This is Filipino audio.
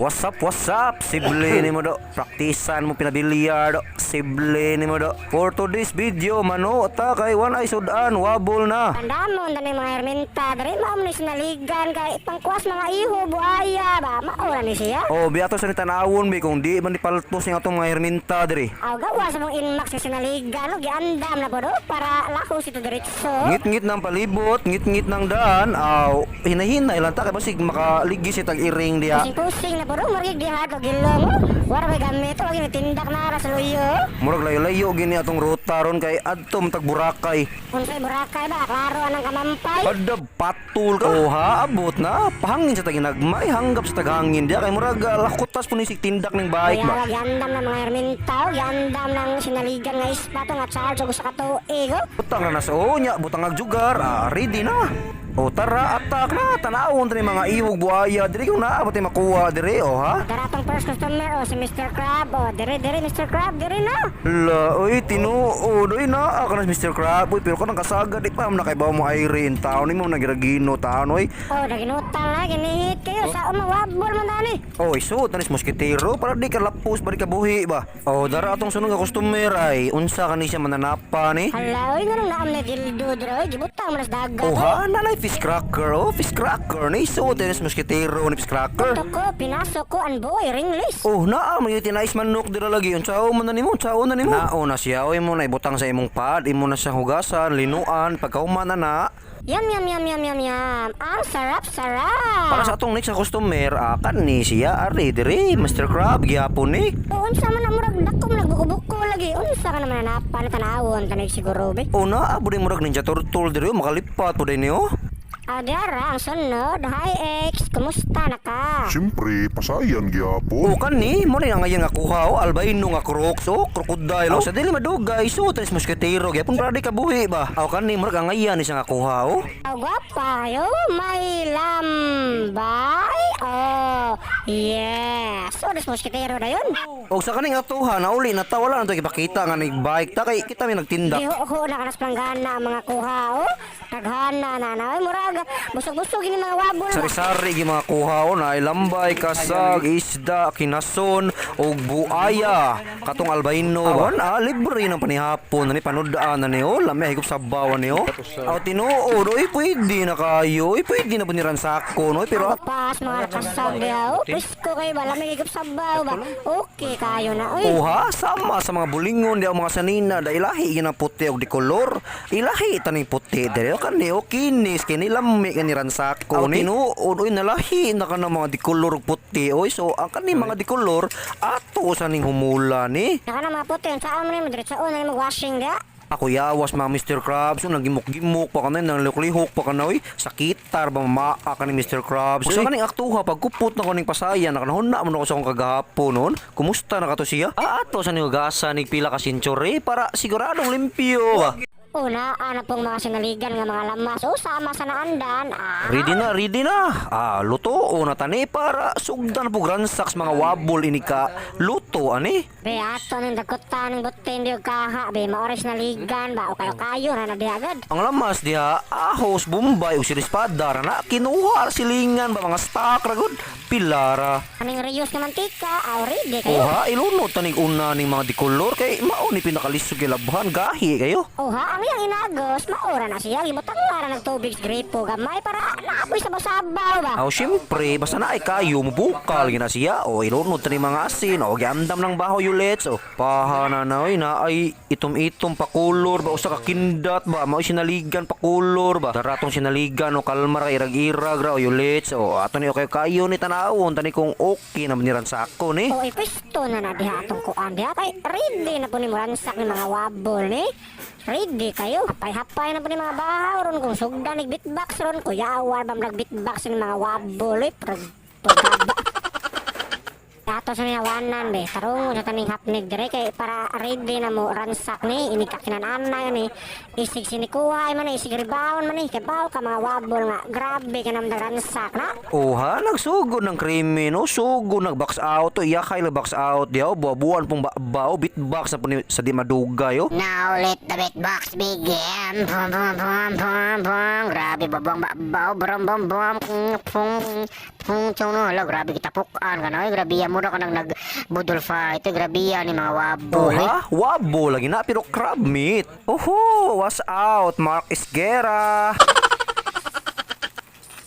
What's up? Sible ni mo do. Praktisan mo pinabilyar do. Sible ni mo do. For today's video, mano, ta kay one ay sudan, wabol na. Andamon dami mga herminta, dari maam ni sinaligan kay pangkuas mga iho, buhaya ba, maura ni siya. Oh, biato sa ni tanawon bi kung di man dipaltos ning atong mga herminta diri. Aw gawa sa mong inmax ni sinaligan, no, giandam na po do, para lako si to diretso. Ngit-ngit ng palibot, ngit-ngit ng daan, aw, hinahinay lang ta kay basig makaligis itag iring diha. Pusing na po do, marigig diha to gilong. Wala may gamit, wag ni tindak na ra sa luyo. Murag layo-layo gini atong ruta ron kay adto matag Boracay. Unsay Boracay ba, klaro anang kamampay. Kada patul ka. Oh ha, abot na. Pahangin sa taginagmay, hanggap sa taghangin diya kay murag lakutas po ni sig tindak ning bike Kaya ba. giandam na mga herminta, giandam ng sinaligan nga ispato nga charge og sa katuig. Butang na sa nya, butang ag jugar, ready na. O tara, atak na, tanawon din mga ihog buhaya. Diri kung naabot ay makuha diri, o ha? Daratong first customer, si Mr. Crab, dire Mr. Crab, dire na. La, oy, tinuod, oy na, ako na si Mr. Crab, oy, pero kung nagkasagad, di pa, nakaibaw mo ay rin, taon, ni mo nagiragino, taon, oy. Naginutang na, ginihit kayo, sa umawabol man dani. Oy, suot na ni moskitero, para di ka lapos, para di ka buhi ba? O, dara atong sunod nga customer, ay, unsa ka ni siya mananapa ni? Hala, oy, nga nung naam na dildo, dire, gibutang manas dagat. O ha, nanay fish cracker, oh, fish cracker, ni suot na ni moskitero ni fish cracker. Ito ko, pinasok ko, ang boy, ringless. Oh, naa man yung tinais manok dira lagi. Unsao man na nimo, tsao na nimo. Nao na siya, oy mo na ibutang sa imong pad, imo na siyang hugasan, linuan, pagkahuman na. Yum. Ang sarap. Para sa atong next na customer, kan ni siya ari diri, Mr. Crab gyapon ni. Unsa man na murag dakom nagbuko-buko lagi. Unsa ka naman na tanawon tanig siguro be. O na, abo din murag ninja turtle diri, makalipat po din niyo. Adara, ang sunod. Hi X, kumusta na ka? Siyempre, pasayan gyapon. O kan ni, mo na nga nga kuha o albino nga crocs o crocodile. O sa dili madugay, so tres moskitero gyapon para di ka buhi ba. O kan ni murag nga yan ni siya nga kuha o. Aw, gwapa yo, may lambay. Oh, yes. So, des moskitero na yun. O sa kaning atuha na uli na ta wala na to ipakita nga nig bike ta kay kita mi nagtindak. Iho na kanas planggana ang mga kuha, oh. Taghana na. Ay, murag, busog-busog ini mga wabol. Sari-sari gi mga kuha o na lambay, kasag, isda, kinason ug buaya. Katong albino ba? Libre nang panihapon ni panudaan na niyo. Lami higop sa bawan niyo. Aw tinuod, oy pwede na kayo. Oy pwede na puniran sako no pero Pas mga kasag diha, oh. Presko kayo ba? Lamig higop sabaw ba? Okay kayo na, oy. oha, sama sa mga bulingon di ang mga sanina da ilahi gina puti og di kolor. Ilahi taning puti diri kan ni kinis kini lami kani ransako ni. Tinuod oy nalahi na kana mga di kolor og puti oy. So ang kani mga di kolor ato sa ning humula ni. Naka na mga puti, saan mo na yung diretso na yung washing diha? Ako yawas mga Mr. Krabs, so nagimok-gimok pa kanay, nanglihok pa kanay, sakitar ba mamaa ka ni Mr. Krabs. So kaning aktuha, pagkupot na ko ning pasaya, nakanahon na mo na ako sa akong kagahapon noon. Kumusta na ka to siya? Ato sa niyugasa, nigpila ka sinchore, para siguradong limpyo ba? Una, pong mga sinaligan nga mga lamas. O, sama sa naandan. Ready na. Luto o na tani para sugdan po gransaks mga wabol ini ka luto ani. Be, ato nang dakutan ng butin di kaha. Be, maoris na ligan ba? O kayo na di agad. Ang lamas diha, ahos, bumbay o sirispada na kinuha silingan ba mga stock ragod pilara. Kaning reuse nga mantika, ready kayo. Oha, ilunod tanig una ning mga dikolor kay mao ni pinakalisod kay labhan gahi kayo. Oha, ang iyang inagos, maura na siya. Gimutang nga ng tubig gripo gamay para naapoy sa basabaw ba? Aw syempre basta na ay kayo mubukal gina siya o ilunod tanig mga asin o giandam ng baho ulets o pahana na oy na ay itom-itom pa kulor ba usa ka kindat ba mao sinaligan pa kulor ba daratong sinaligan o kalmar irag-irag ra o ulets o ato ni okay kayo ni tanawon tani kung okay na niran sa ako ni. O, ipisto na diha atong kuan diha kay ready na po ni muransak ni mga wabol ni. Ready kayo. Hapay na po ni mga bahaw ron kung sugdan ni beatbox ron kuya awar bam nag-beatbox ni mga wabol pagaba. Ato sa niyawanan be, tarong sa taning hapnig dire kay para ready na mo ransak ni ini kakinanana ni isig sinikuha man isig ribawon man kay baw ka mga wabol nga grabe ka nam ransak na. Oha, nagsugod ng krimen no, sugod nag-box out o iyakay na box out diyaw, buwan pong bao beatbox na po sa di madugay oh. Now let the beatbox begin. Bum. Grabe babang babaw brum bum bum. Chong no, hala, grabe kita pukaan ka na. Ay, grabe yan mo na ka nang nagbudol fight. Ay, grabe yan ni mga wabol. Eh. Ha? Wabo lagi na pero crab meat. Oho, was out Mark Esguera.